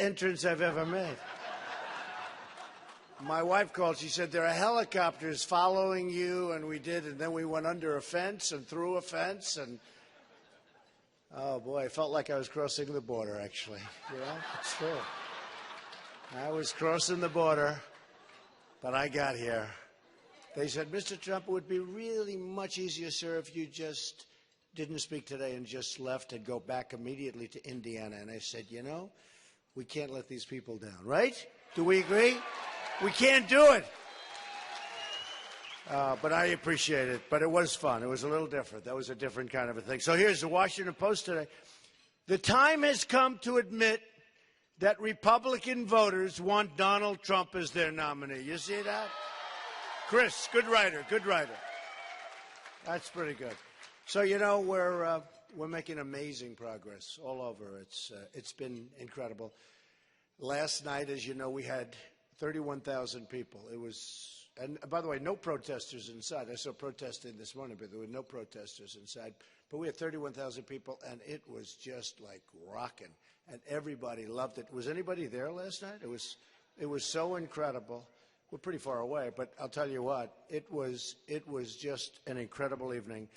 entrance I've ever made. My wife called. She said, there are helicopters following you, and we did, and then we went under a fence and through a fence, and oh, boy, I felt like I was crossing the border, actually. You know, it's true. I was crossing the border, but I got here. They said, Mr. Trump, it would be really much easier, sir, if you just didn't speak today and just left and go back immediately to Indiana. And I said, you know, we can't let these people down, right? Do we agree? We can't do it. But I appreciate it. But it was fun. It was a little different. That was a different kind of a thing. So here's the Washington Post today. The time has come to admit that Republican voters want Donald Trump as their nominee. You see that? Chris, good writer, good writer. That's pretty good. So, you know, we're making amazing progress all over. It's been incredible. Last night, as you know, we had 31,000 people. It was, and by the way, no protesters inside. I saw protesting this morning, but there were no protesters inside. But we had 31,000 people, and it was just like rocking, and everybody loved it. Was anybody there last night? It was so incredible. We're pretty far away, but I'll tell you what, it was just an incredible evening.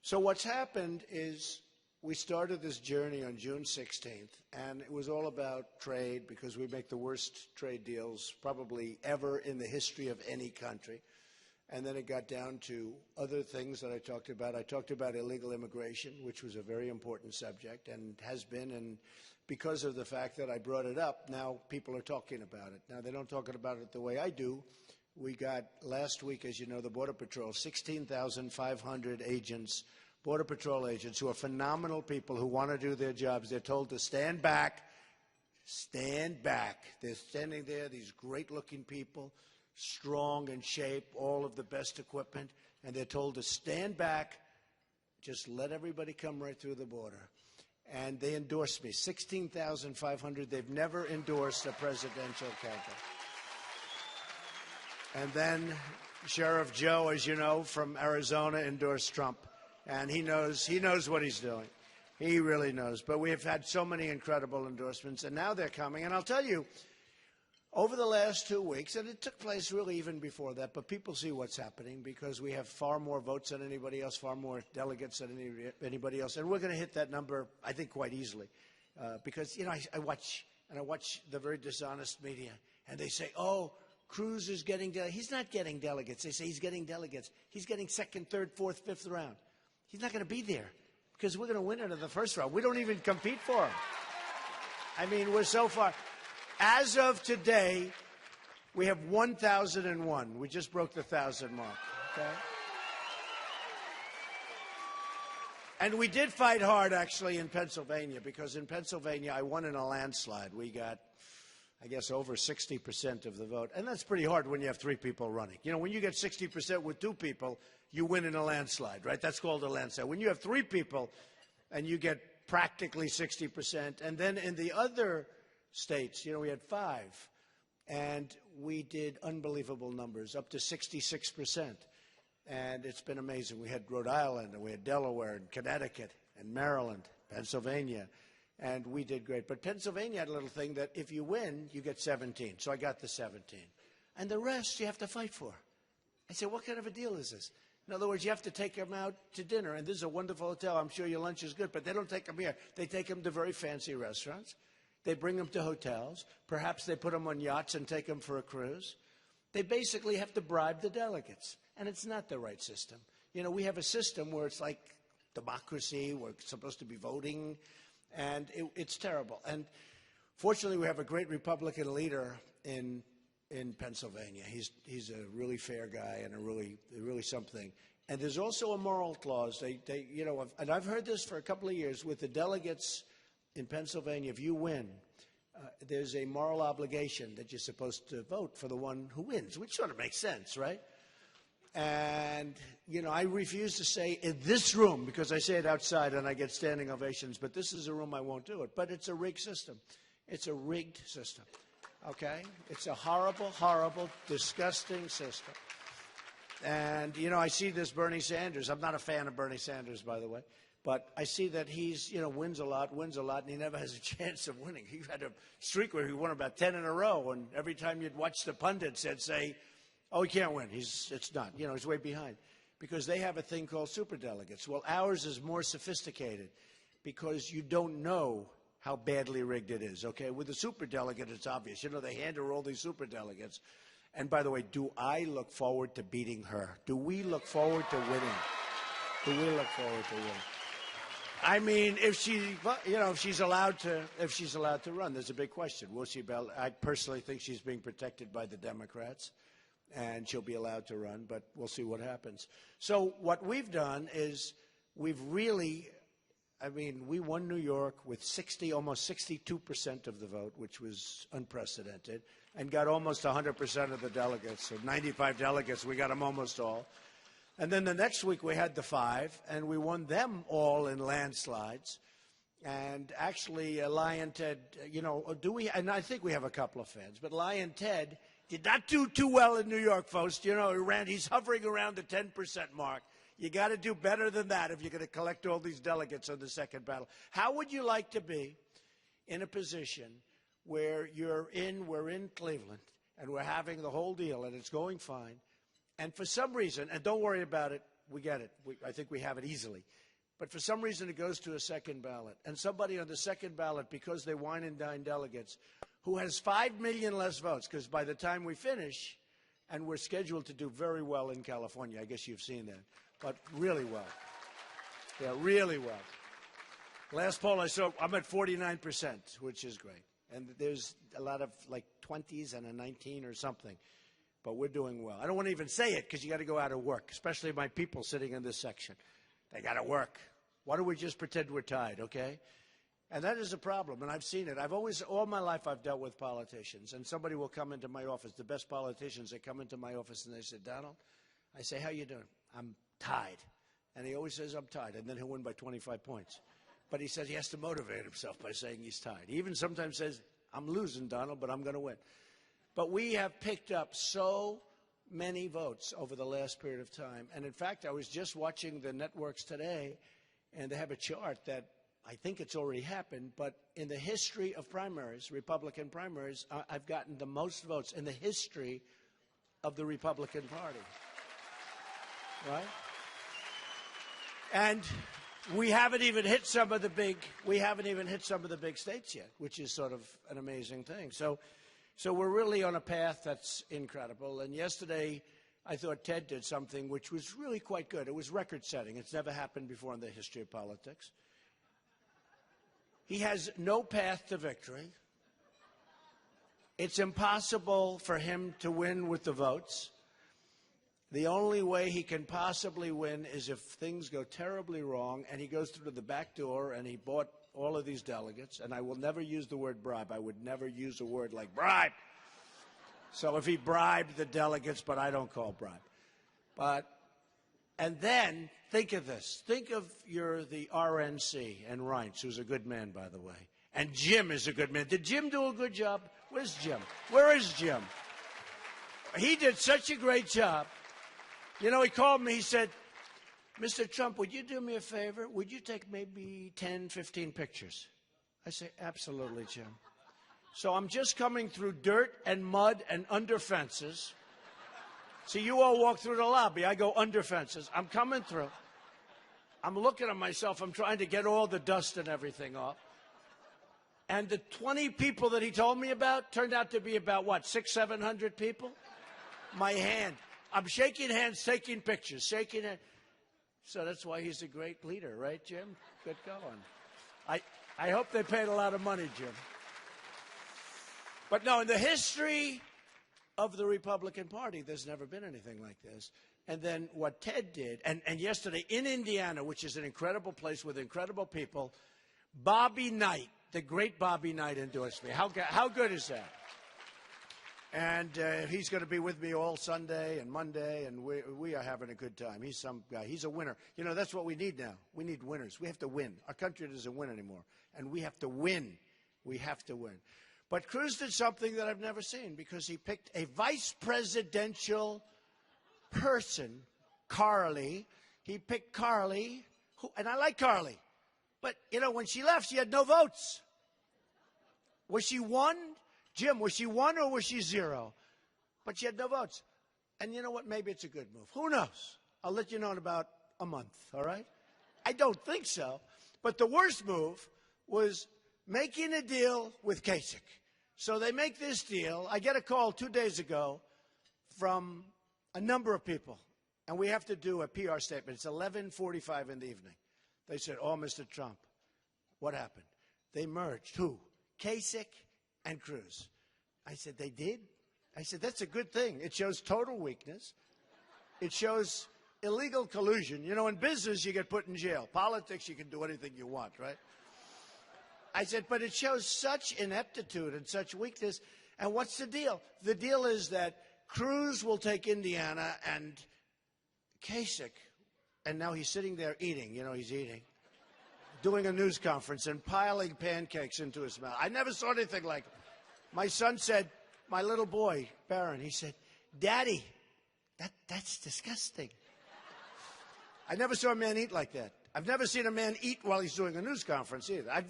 So what's happened is we started this journey on June 16th, and it was all about trade because we make the worst trade deals probably ever in the history of any country. And then it got down to other things that I talked about. I talked about illegal immigration, which was a very important subject and has been. And because of the fact that I brought it up, now people are talking about it. Now, they don't talk about it the way I do. We got last week, as you know, the Border Patrol, 16,500 agents, Border Patrol agents, who are phenomenal people who want to do their jobs. They're told to stand back, stand back. They're standing there, these great-looking people, strong in shape, all of the best equipment, and they're told to stand back, just let everybody come right through the border. And they endorsed me, 16,500. They've never endorsed a presidential candidate. And then Sheriff Joe, as you know, from Arizona, endorsed Trump. And he knows what he's doing. He really knows. But we have had so many incredible endorsements, and now they're coming. And I'll tell you, over the last 2 weeks, and it took place really even before that, but people see what's happening because we have far more votes than anybody else, far more delegates than anybody else. And we're going to hit that number, I think, quite easily. Because, you know, I watch the very dishonest media, and they say, oh, Cruz is getting delegates. He's not getting delegates. They say he's getting delegates. He's getting second, third, fourth, fifth round. He's not going to be there because we're going to win it in the first round. We don't even compete for him. I mean, we're so far. As of today, we have 1,001. We just broke the 1,000 mark. Okay? And we did fight hard, actually, in Pennsylvania, because in Pennsylvania, I won in a landslide. We got, I guess, over 60% of the vote. And that's pretty hard when you have 3 people running. You know, when you get 60% with 2 people, you win in a landslide, right? That's called a landslide. When you have 3 people and you get practically 60%, and then in the other states, you know, we had 5, and we did unbelievable numbers, up to 66%. And it's been amazing. We had Rhode Island, and we had Delaware, and Connecticut, and Maryland, Pennsylvania, and we did great. But Pennsylvania had a little thing that if you win, you get 17. So I got the 17. And the rest you have to fight for. I said, what kind of a deal is this? In other words, you have to take them out to dinner. And this is a wonderful hotel. I'm sure your lunch is good, but they don't take them here. They take them to very fancy restaurants. They bring them to hotels. Perhaps they put them on yachts and take them for a cruise. They basically have to bribe the delegates. And it's not the right system. You know, we have a system where it's like democracy. We're supposed to be voting. And it's terrible. And fortunately, we have a great Republican leader in Pennsylvania. He's a really fair guy and a really something. And there's also a moral clause. They you know, and I've heard this for a couple of years with the delegates in Pennsylvania. If you win, there's a moral obligation that you're supposed to vote for the one who wins, which sort of makes sense, right? And, you know, I refuse to say in this room, because I say it outside and I get standing ovations, but this is a room I won't do it. But it's a rigged system. It's a rigged system, okay? It's a horrible, horrible, disgusting system. And, you know, I see this Bernie Sanders. I'm not a fan of Bernie Sanders, by the way. But I see that he's, wins a lot, and he never has a chance of winning. He had a streak where he won about 10 in a row, and every time you'd watch the pundits, they'd say, oh, he can't win. It's not. He's way behind. Because they have a thing called superdelegates. Well, ours is more sophisticated because you don't know how badly rigged it is, okay? With the superdelegate, it's obvious. They hand her all these superdelegates. And by the way, do I look forward to beating her? Do we look forward to winning? Do we look forward to winning? I mean, if she's allowed to run, there's a big question. We'll see about. I personally think she's being protected by the Democrats, and she'll be allowed to run. But we'll see what happens. So what we've done is we've really. I mean, we won New York with almost 62% of the vote, which was unprecedented, and got almost 100% of the delegates. So 95 delegates, we got them almost all. And then the next week we had the 5, and we won them all in landslides. And actually, Lion Ted, and I think we have a couple of fans, but Lion Ted did not do too well in New York, folks. He's hovering around the 10% mark. You got to do better than that if you're going to collect all these delegates on the second battle. How would you like to be in a position where we're in Cleveland, and we're having the whole deal, and it's going fine, and for some reason, and don't worry about it, we get it. I think we have it easily. But for some reason, it goes to a second ballot. And somebody on the second ballot, because they wine and dine delegates, who has 5 million less votes, because by the time we finish, and we're scheduled to do very well in California, I guess you've seen that, but really well. Yeah, really well. Last poll I saw, I'm at 49%, which is great. And there's a lot of like 20s and a 19 or something. But we're doing well. I don't want to even say it because you got to go out of work, especially my people sitting in this section. They got to work. Why don't we just pretend we're tied, okay? And that is a problem, and I've seen it. All my life I've dealt with politicians, and somebody will come into my office, the best politicians, they come into my office and they say, Donald, I say, how you doing? I'm tied. And he always says, I'm tied, and then he'll win by 25 points. But he says he has to motivate himself by saying he's tied. He even sometimes says, I'm losing, Donald, but I'm going to win. But we have picked up so many votes over the last period of time. And in fact, I was just watching the networks today, and they have a chart that I think it's already happened, but in the history of primaries, Republican primaries, I've gotten the most votes in the history of the Republican Party. Right? And we haven't even hit some of the big states yet, which is sort of an amazing thing. So we're really on a path that's incredible. And yesterday, I thought Ted did something which was really quite good. It was record-setting. It's never happened before in the history of politics. He has no path to victory. It's impossible for him to win with the votes. The only way he can possibly win is if things go terribly wrong and he goes through the back door and he bought all of these delegates. And I will never use the word bribe. I would never use a word like bribe. So if he bribed the delegates, but I don't call bribe. And then think of this. Think of the RNC and Reince, who's a good man, by the way. And Jim is a good man. Did Jim do a good job? Where's Jim? Where is Jim? He did such a great job. He called me. He said, Mr. Trump, would you do me a favor? Would you take maybe 10, 15 pictures? I say, absolutely, Jim. So I'm just coming through dirt and mud and under fences. So you all walk through the lobby. I go under fences. I'm coming through. I'm looking at myself. I'm trying to get all the dust and everything off. And the 20 people that he told me about turned out to be about, 600, 700 people? My hand. I'm shaking hands, taking pictures, shaking hands. So that's why he's a great leader, right, Jim? Good going. I hope they paid a lot of money, Jim. But no, in the history of the Republican Party, there's never been anything like this. And then what Ted did, and yesterday in Indiana, which is an incredible place with incredible people, Bobby Knight, the great Bobby Knight, endorsed me. How good is that? And he's going to be with me all Sunday and Monday, and we are having a good time. He's some guy. He's a winner. That's what we need now. We need winners. We have to win. Our country doesn't win anymore, and we have to win. We have to win. But Cruz did something that I've never seen because he picked a vice presidential person, Carly. He picked Carly, And I like Carly. But, you know, when she left, she had no votes. Was she one? Jim, was she one or was she zero? But she had no votes. And you know what? Maybe it's a good move. Who knows? I'll let you know in about a month, all right? I don't think so. But the worst move was making a deal with Kasich. So they make this deal. I get a call 2 days ago from a number of people, and we have to do a PR statement. It's 11:45 in the evening. They said, oh, Mr. Trump, what happened? They merged. Who? Kasich and Cruz. I said, they did? I said, that's a good thing. It shows total weakness. It shows illegal collusion. You know, in business, you get put in jail. Politics, you can do anything you want, right? I said, but it shows such ineptitude and such weakness. And what's the deal? The deal is that Cruz will take Indiana and Kasich, and now he's sitting there eating. You know, he's eating, doing a news conference and piling pancakes into his mouth. I never saw anything like it. My son said, my little boy, Barron, he said, Daddy, that's disgusting. I never saw a man eat like that. I've never seen a man eat while he's doing a news conference either.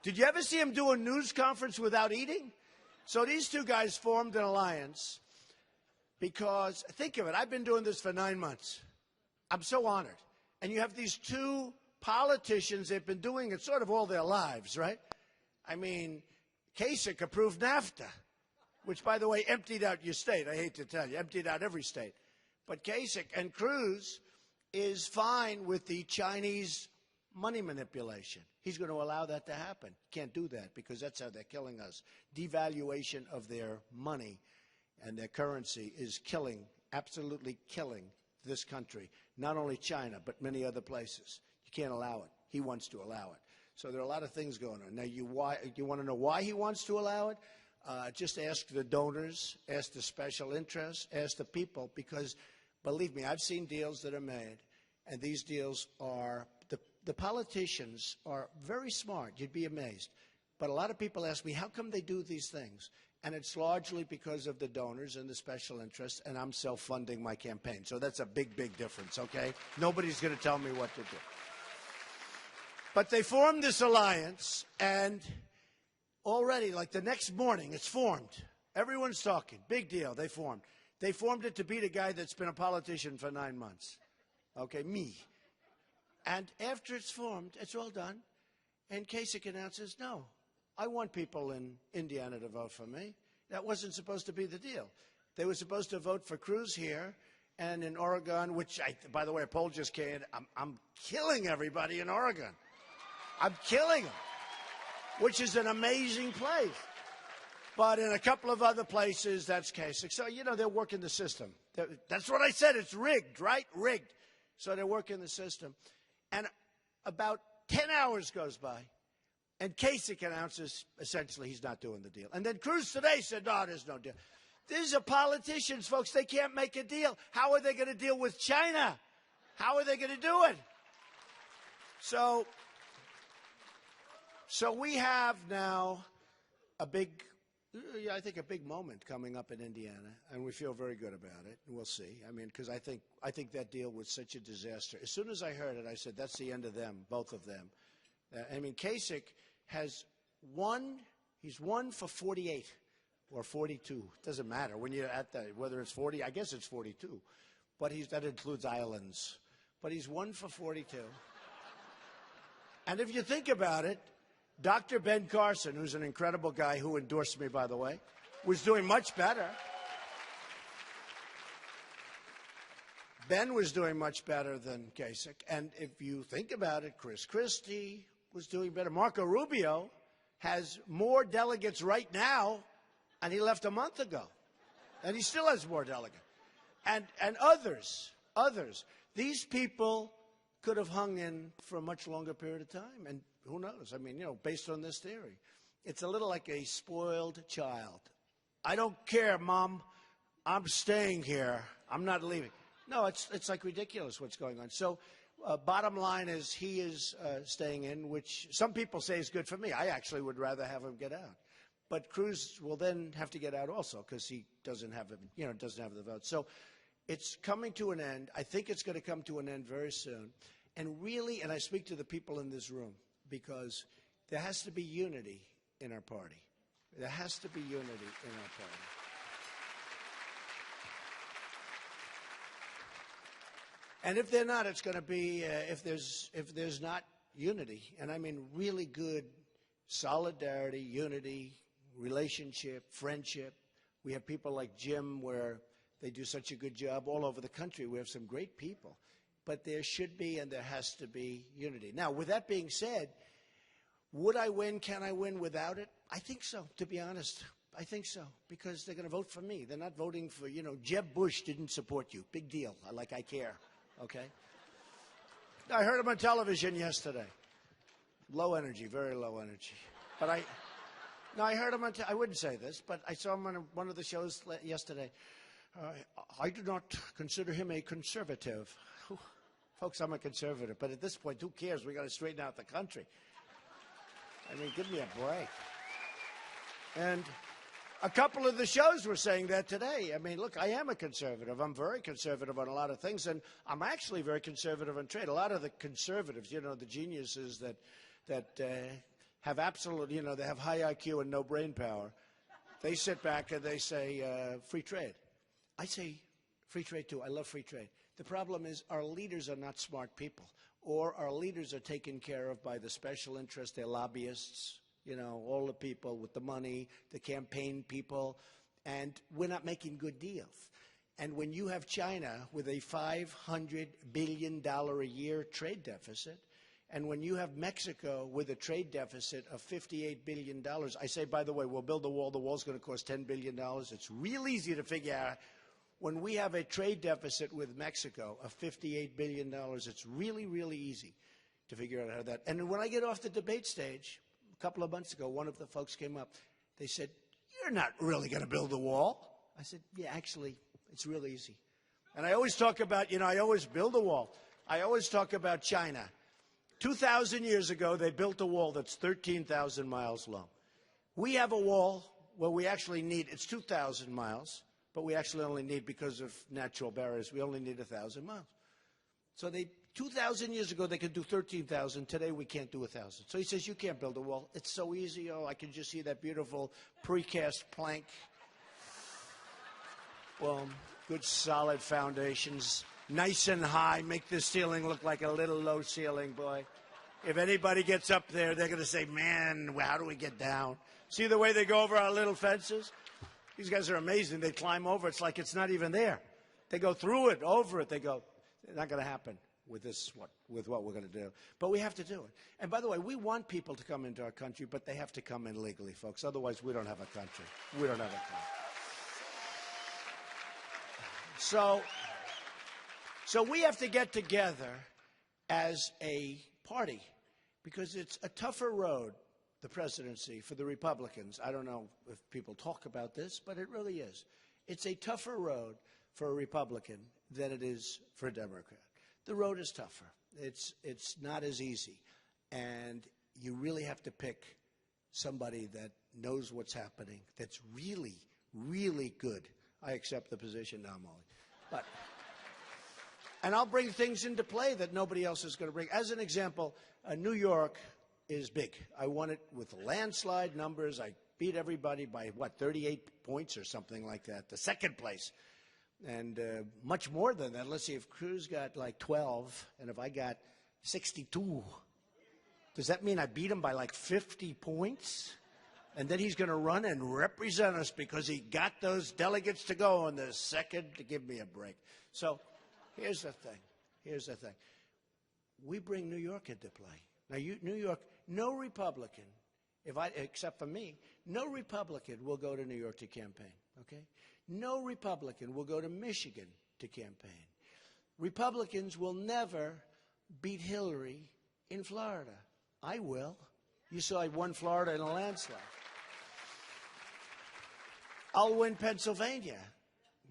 Did you ever see him do a news conference without eating? So these two guys formed an alliance because, think of it, I've been doing this for 9 months. I'm so honored. And you have these two politicians, they've been doing it sort of all their lives, right? I mean, Kasich approved NAFTA, which, by the way, emptied out your state. I hate to tell you, emptied out every state. But Kasich and Cruz is fine with the Chinese money manipulation. He's going to allow that to happen. Can't do that because that's how they're killing us. Devaluation of their money and their currency is killing, absolutely killing this country. Not only China, but many other places. You can't allow it. He wants to allow it. So there are a lot of things going on. Now, you want to know why he wants to allow it? Just ask the donors, ask the special interests, ask the people, because believe me, I've seen deals that are made, and these deals are, the politicians are very smart. You'd be amazed. But a lot of people ask me, how come they do these things? And it's largely because of the donors and the special interests, and I'm self-funding my campaign. So that's a big, big difference, okay? Nobody's going to tell me what to do. But they formed this alliance, and already, like the next morning, it's formed. Everyone's talking. Big deal. They formed. They formed it to beat a guy that's been a politician for 9 months. Okay, me. And after it's formed, it's all done. And Kasich announces, no, I want people in Indiana to vote for me. That wasn't supposed to be the deal. They were supposed to vote for Cruz here and in Oregon, which, by the way, a poll just came. I'm killing everybody in Oregon. I'm killing them, which is an amazing place. But in a couple of other places, that's Kasich. So, you know, they're working the system. That's what I said. It's rigged, right? Rigged. So they're working the system. And about 10 hours goes by, and Kasich announces essentially he's not doing the deal. And then Cruz today said, no, there's no deal. These are politicians, folks. They can't make a deal. How are they going to deal with China? How are they going to do it? So we have now a big moment coming up in Indiana, and we feel very good about it. We'll see. I mean, because I think that deal was such a disaster. As soon as I heard it, I said, that's the end of them, both of them. I mean, Kasich has won. He's won for 48 or 42. It doesn't matter when you're at that, whether it's 40. I guess it's 42, but that includes islands. But he's won for 42. And if you think about it, Dr. Ben Carson, who's an incredible guy who endorsed me, by the way, was doing much better. Ben was doing much better than Kasich. And if you think about it, Chris Christie was doing better. Marco Rubio has more delegates right now, and he left a month ago. And he still has more delegates. And others. These people could have hung in for a much longer period of time. And who knows? I mean, you know, based on this theory, it's a little like a spoiled child. I don't care, Mom. I'm staying here. I'm not leaving. No, it's like ridiculous what's going on. So bottom line is he is staying in, which some people say is good for me. I actually would rather have him get out. But Cruz will then have to get out also because he doesn't have the vote. So it's coming to an end. I think it's going to come to an end very soon. And really, and I speak to the people in this room, because there has to be unity in our party. There has to be unity in our party. And if they're not, it's going to be, if there's not unity, and I mean really good solidarity, unity, relationship, friendship. We have people like Jim where they do such a good job all over the country. We have some great people. But there should be and there has to be unity. Now, with that being said, would I win? Can I win without it? I think so, to be honest. I think so, because they're going to vote for me. They're not voting for, Jeb Bush didn't support you. Big deal. I care. Okay? I heard him on television yesterday. Low energy, very low energy. But I heard him on I wouldn't say this, but I saw him on one of the shows yesterday. I do not consider him a conservative. Folks, I'm a conservative, but at this point, who cares? We got to straighten out the country. I mean, give me a break. And a couple of the shows were saying that today. I mean, look, I am a conservative. I'm very conservative on a lot of things, and I'm actually very conservative on trade. A lot of the conservatives, the geniuses that have absolute, they have high IQ and no brain power, they sit back and they say free trade. I say free trade, too. I love free trade. The problem is our leaders are not smart people, or our leaders are taken care of by the special interests, their lobbyists, all the people with the money, the campaign people, and we're not making good deals. And when you have China with a $500 billion a year trade deficit, and when you have Mexico with a trade deficit of $58 billion, I say, by the way, we'll build the wall. The wall's going to cost $10 billion. It's real easy to figure out. When we have a trade deficit with Mexico of $58 billion, it's really, really easy to figure out how that. And when I get off the debate stage, a couple of months ago, one of the folks came up. They said, "You're not really going to build a wall." I said, "Yeah, actually, it's real easy." And I always talk about, I always build a wall. I always talk about China. 2,000 years ago, they built a wall that's 13,000 miles long. We have a wall where we actually need, it's 2,000 miles. But we actually only need, because of natural barriers, we only need 1,000 miles. So 2,000 years ago, they could do 13,000. Today, we can't do 1,000. So he says, you can't build a wall. It's so easy. Oh, I can just see that beautiful precast plank. Well, good solid foundations, nice and high, make the ceiling look like a little low ceiling, boy. If anybody gets up there, they're going to say, man, how do we get down? See the way they go over our little fences? These guys are amazing. They climb over. It's like it's not even there. They go through it, over it. They go, it's not going to happen with what we're going to do. But we have to do it. And by the way, we want people to come into our country, but they have to come in legally, folks. Otherwise, we don't have a country. We don't have a country. So we have to get together as a party, because it's a tougher road, the presidency, for the Republicans. I don't know if people talk about this, but it really is. It's a tougher road for a Republican than it is for a Democrat. The road is tougher. It's not as easy. And you really have to pick somebody that knows what's happening, that's really, really good. I accept the position now, Molly. And I'll bring things into play that nobody else is going to bring. As an example, New York is big. I won it with landslide numbers. I beat everybody by, 38 points or something like that, the second place. And much more than that. Let's see, if Cruz got like 12 and if I got 62, does that mean I beat him by like 50 points? And then he's going to run and represent us because he got those delegates to go on the second, to give me a break. So here's the thing. Here's the thing. We bring New York into play. Now, New York, no Republican, except for me, no Republican will go to New York to campaign, okay? No Republican will go to Michigan to campaign. Republicans will never beat Hillary in Florida. I will. You saw I won Florida in a landslide. I'll win Pennsylvania.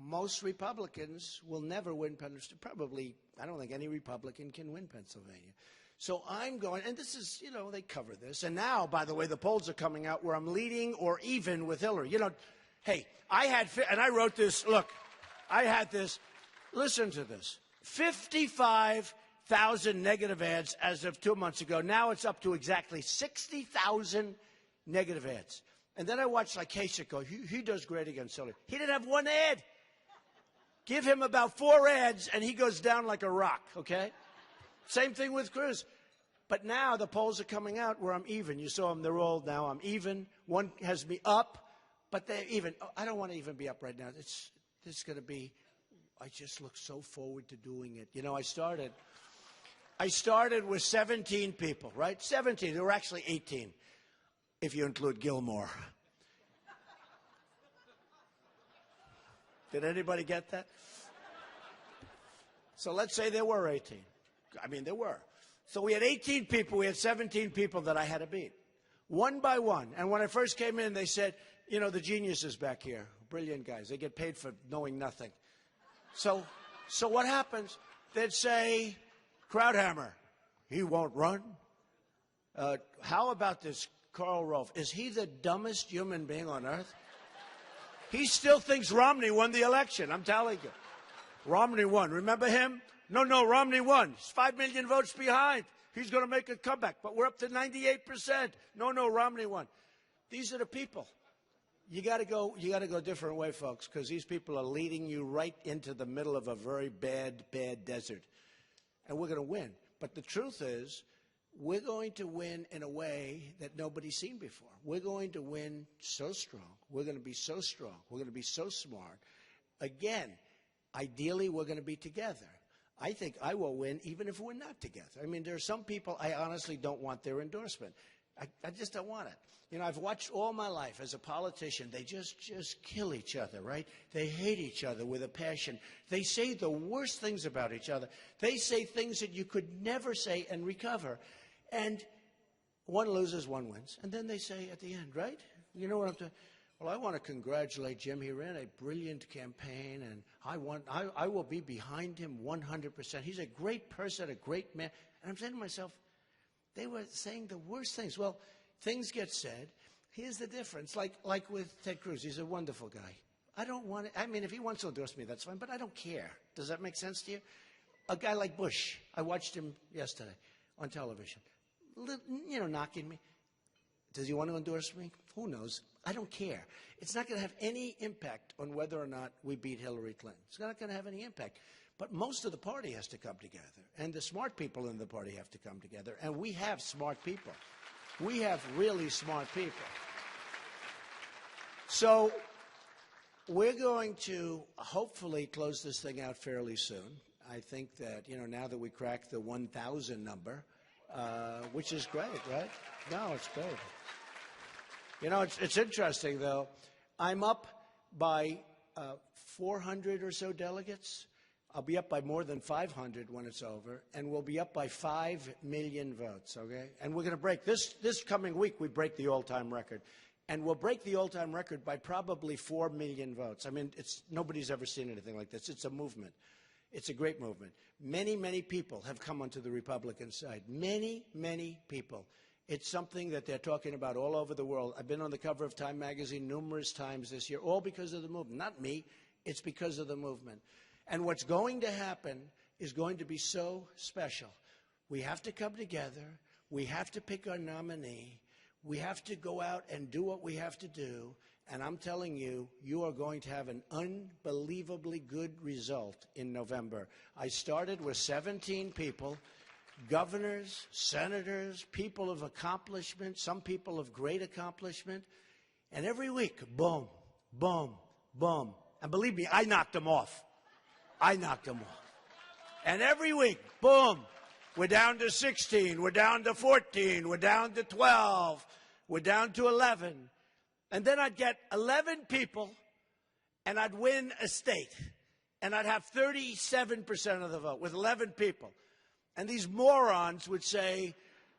Most Republicans will never win Pennsylvania. Probably, I don't think any Republican can win Pennsylvania. So I'm going, and this is, they cover this. And now, by the way, the polls are coming out where I'm leading or even with Hillary. Hey, and I wrote this, look, I had this, listen to this, 55, 60,000 negative ads as of 2 months ago. Now it's up to exactly 60,000 negative ads. And then I watched like Kasich go, he does great against Hillary. He didn't have one ad. Give him about 4 ads, and he goes down like a rock, okay? Same thing with Cruz. But now the polls are coming out where I'm even. You saw them, they're all now, I'm even. One has me up, but they're even. Oh, I don't want to even be up right now. This is going to be, I just look so forward to doing it. You know, I started with 17 people, right? 17. There were actually 18, if you include Gilmore. Did anybody get that? So let's say there were 18. I mean, there were. So we had 18 people. We had 17 people that I had to beat, one by one. And when I first came in, they said, you know, the geniuses back here, brilliant guys. They get paid for knowing nothing. So what happens? They'd say, Krauthammer, he won't run. How about this Karl Rove? Is he the dumbest human being on earth? He still thinks Romney won the election, I'm telling you. Romney won. Remember him? No, Romney won. He's 5 million votes behind. He's going to make a comeback, but we're up to 98%. No, Romney won. These are the people. You got to go a different way, folks, because these people are leading you right into the middle of a very bad desert. And we're going to win. But the truth is, we're going to win in a way that nobody's seen before. We're going to win so strong. We're going to be so strong. We're going to be so smart. Again, ideally, we're going to be together. I think I will win even if we're not together. I mean, there are some people I honestly don't want their endorsement. I just don't want it. You know, I've watched all my life as a politician. They just kill each other, right? They hate each other with a passion. They say the worst things about each other. They say things that you could never say and recover. And one loses, one wins. And then they say at the end, right? You know what I'm saying? Well, I want to congratulate Jim. He ran a brilliant campaign, and I will be behind him 100%. He's a great person, a great man. And I'm saying to myself, they were saying the worst things. Well, things get said. Here's the difference. Like with Ted Cruz, he's a wonderful guy. I don't want to, I mean, if he wants to endorse me, that's fine, but I don't care. Does that make sense to you? A guy like Bush, I watched him yesterday on television, you know, knocking me. Does he want to endorse me? Who knows? I don't care. It's not going to have any impact on whether or not we beat Hillary Clinton. It's not going to have any impact. But most of the party has to come together, and the smart people in the party have to come together, and we have smart people. We have really smart people. So we're going to hopefully close this thing out fairly soon. I think that, you know, now that we cracked the 1,000 number, which is great, right? No, it's great. You know, it's interesting, though. I'm up by 400 or so delegates. I'll be up by more than 500 when it's over, and we'll be up by 5 million votes, okay? And we're going to break, this coming week, we break the all-time record. And we'll break the all-time record by probably 4 million votes. I mean, nobody's ever seen anything like this. It's a movement. It's a great movement. Many, many people have come onto the Republican side. Many, many people. It's something that they're talking about all over the world. I've been on the cover of Time magazine numerous times this year, all because of the movement. Not me. It's because of the movement. And what's going to happen is going to be so special. We have to come together. We have to pick our nominee. We have to go out and do what we have to do. And I'm telling you, you are going to have an unbelievably good result in November. I started with 17 people. Governors, senators, people of accomplishment, some people of great accomplishment. And every week, boom, boom, boom. And believe me, I knocked them off. I knocked them off. And every week, boom, we're down to 16, we're down to 14, we're down to 12, we're down to 11. And then I'd get 11 people, and I'd win a state. And I'd have 37% of the vote with 11 people. And these morons would say,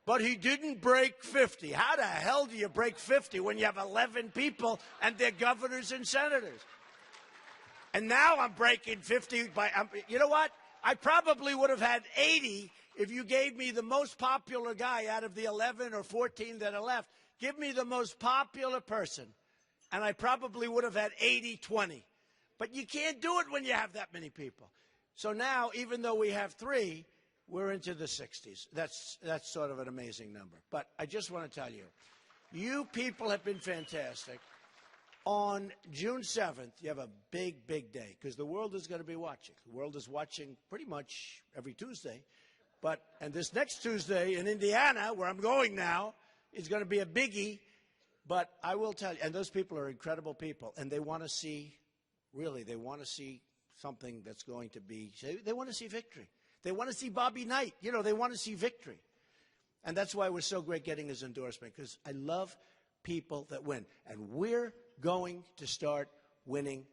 but he didn't break 50. How the hell do you break 50 when you have 11 people and they're governors and senators? And now I'm breaking 50 by, you know what? I probably would have had 80 if you gave me the most popular guy out of the 11 or 14 that are left. Give me the most popular person, and I probably would have had 80-20. But you can't do it when you have that many people. So now, even though we have 3, we're into the 60s. That's sort of an amazing number. But I just want to tell you, you people have been fantastic. On June 7th, you have a big, big day, because the world is going to be watching. The world is watching pretty much every Tuesday. And this next Tuesday in Indiana, where I'm going now, is going to be a biggie. But I will tell you, and those people are incredible people, and they want to see, really, they want to see something that's going to be, they want to see victory. They want to see Bobby Knight. You know, they want to see victory. And that's why we're so great getting his endorsement, because I love people that win. And we're going to start winning.